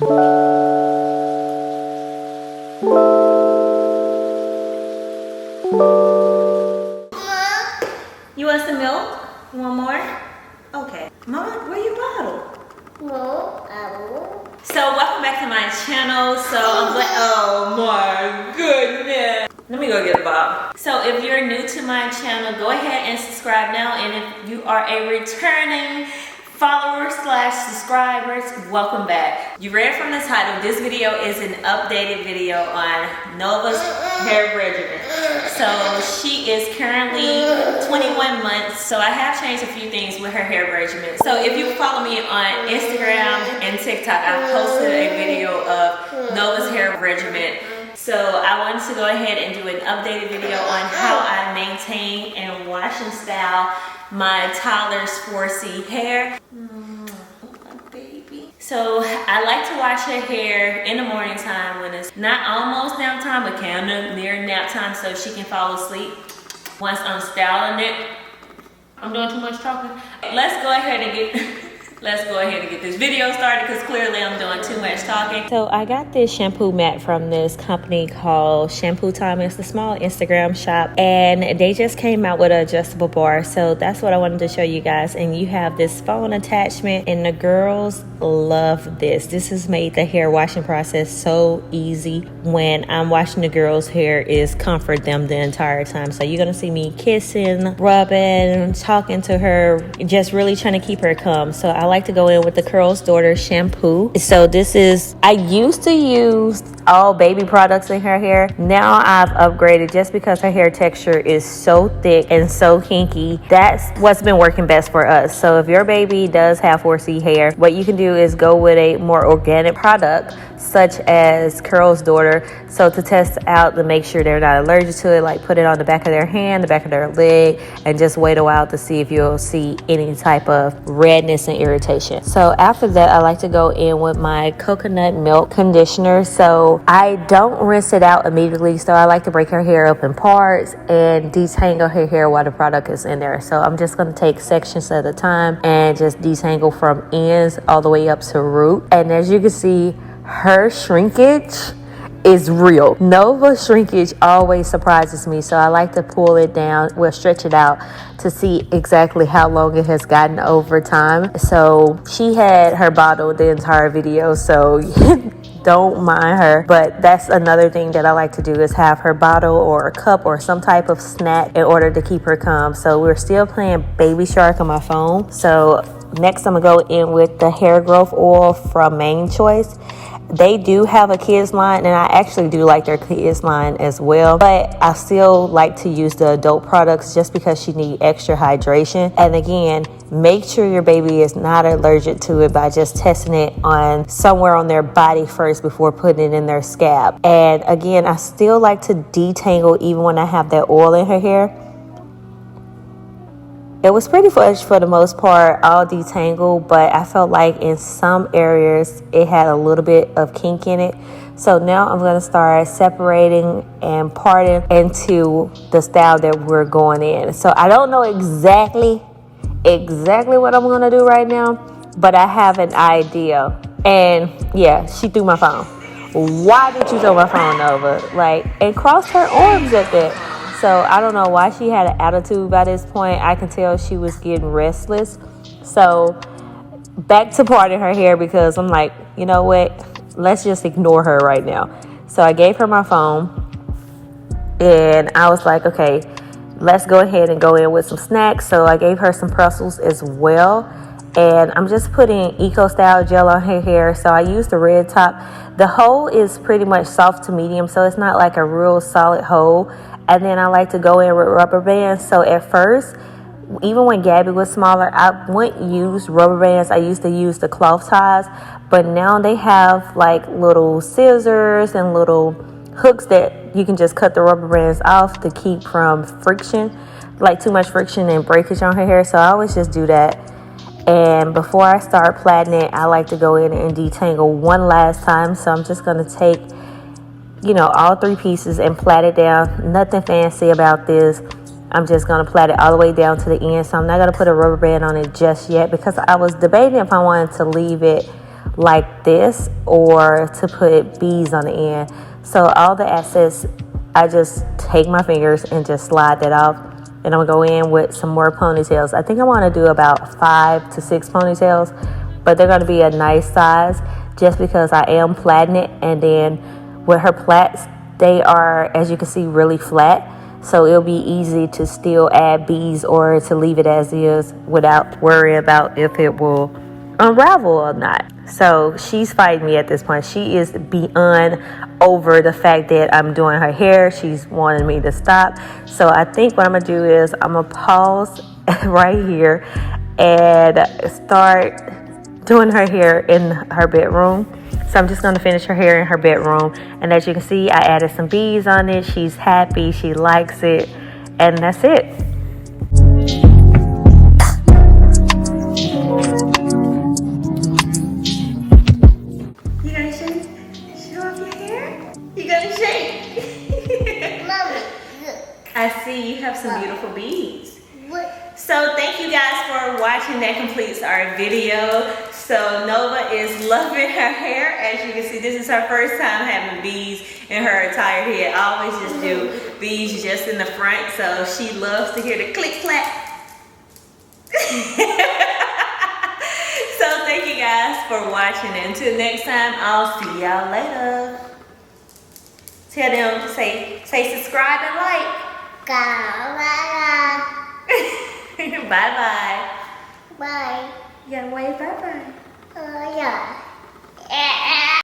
You want some milk? You want more? Okay. Mama, where your bottle? No, I won't. So welcome back to my channel. So I'm like, oh my goodness. Let me go get a bottle. So if you're new to my channel, go ahead and subscribe now. And if you are a returning followers / subscribers, welcome back. You read from the title, this video is an updated video on Nova's hair regimen. So she is currently 21 months. So I have changed a few things with her hair regimen. So if you follow me on Instagram and TikTok, I posted a video of Nova's hair regimen. So I wanted to go ahead and do an updated video on how I maintain and wash and style my toddler's 4C hair. My baby. So I like to wash her hair in the morning time when it's not almost nap time, but kind of near nap time, so she can fall asleep. Once I'm styling it, I'm doing too much talking. Let's go ahead and get this video started because clearly I'm doing too much talking. So I got this shampoo mat from this company called Shampoo Time. It's a small Instagram shop and they just came out with an adjustable bar. So that's what I wanted to show you guys. And you have this phone attachment and the girls love this. This has made the hair washing process so easy. When I'm washing the girls' hair is comfort them the entire time. So you're gonna see me kissing, rubbing, talking to her, just really trying to keep her calm. So I like to go in with the Curls Daughter shampoo. So this is, I used to use all baby products in her hair. Now I've upgraded just because her hair texture is so thick and so kinky. That's what's been working best for us. So if your baby does have 4C hair, what you can do is go with a more organic product such as Curls Daughter. So to test out to make sure they're not allergic to it, like put it on the back of their hand, the back of their leg, and just wait a while to see if you'll see any type of redness and irritation. So after that, I like to go in with my coconut milk conditioner. So I don't rinse it out immediately. So I like to break her hair up in parts and detangle her hair while the product is in there. So I'm just going to take sections at a time and just detangle from ends all the way up to root. And as you can see, her shrinkage is real. Nova shrinkage always surprises me, so I like to pull it down, stretch it out to see exactly how long it has gotten over time. So she had her bottle the entire video, so don't mind her. But that's another thing that I like to do is have her bottle or a cup or some type of snack in order to keep her calm. So we're still playing Baby Shark on my phone. So next I'm gonna go in with the hair growth oil from Main Choice. They do have a kids line, and I actually do like their kids line as well, but I still like to use the adult products just because she needs extra hydration. And again, make sure your baby is not allergic to it by just testing it on somewhere on their body first before putting it in their scalp. And again, I still like to detangle even when I have that oil in her hair. It was pretty much for the most part all detangled, but I felt like in some areas it had a little bit of kink in it. So now I'm going to start separating and parting into the style that we're going in. So I don't know exactly what I'm going to do right now, but I have an idea. And yeah, she threw my phone. Why did you throw my phone, Nova? And crossed her arms at that. So I don't know why she had an attitude by this point. I can tell she was getting restless. So back to parting her hair because I'm like, you know what? Let's just ignore her right now. So I gave her my phone and I was like, okay, let's go ahead and go in with some snacks. So I gave her some pretzels as well. And I'm just putting Eco Style gel on her hair. So I used the red top. The hole is pretty much soft to medium, so it's not like a real solid hole. And then I like to go in with rubber bands. So at first, even when Gabby was smaller, I wouldn't use rubber bands. I used to use the cloth ties. But now they have little scissors and little hooks that you can just cut the rubber bands off to keep from friction, too much friction and breakage on her hair. So I always just do that. And before I start plaiting it, I like to go in and detangle one last time. So I'm just going to take all 3 pieces and plait it down. Nothing fancy about this. I'm just going to plait it all the way down to the end. So I'm not going to put a rubber band on it just yet because I was debating if I wanted to leave it like this, or to put beads on the end. So all the excess, I just take my fingers and just slide that off. And I'm gonna go in with some more ponytails. I think I want to do about 5 to 6 ponytails, but they're gonna be a nice size just because I am plaiting it. And then with her plaits, they are, as you can see, really flat. So it'll be easy to still add beads or to leave it as is without worrying about if it will unravel or not. So she's fighting me at this point. She is beyond over the fact that I'm doing her hair. She's wanting me to stop. So I think what I'm gonna do is I'm gonna pause right here and start doing her hair in her bedroom. So I'm just gonna finish her hair in her bedroom. And as you can see, I added some beads on it. She's happy, she likes it, and that's it. You gonna shake? Show off your hair? You gonna shake? Mommy, look. I see you have some beautiful beads. What? So thank you guys for watching. That completes our video. So Nova is loving her hair. As you can see, this is her first time having beads in her entire head. I always just do beads just in the front. So she loves to hear the click clack. So thank you guys for watching. Until next time, I'll see y'all later. Tell them to say subscribe and like. Bye. Bye-bye. Bye. You gotta wave bye-bye. Yeah.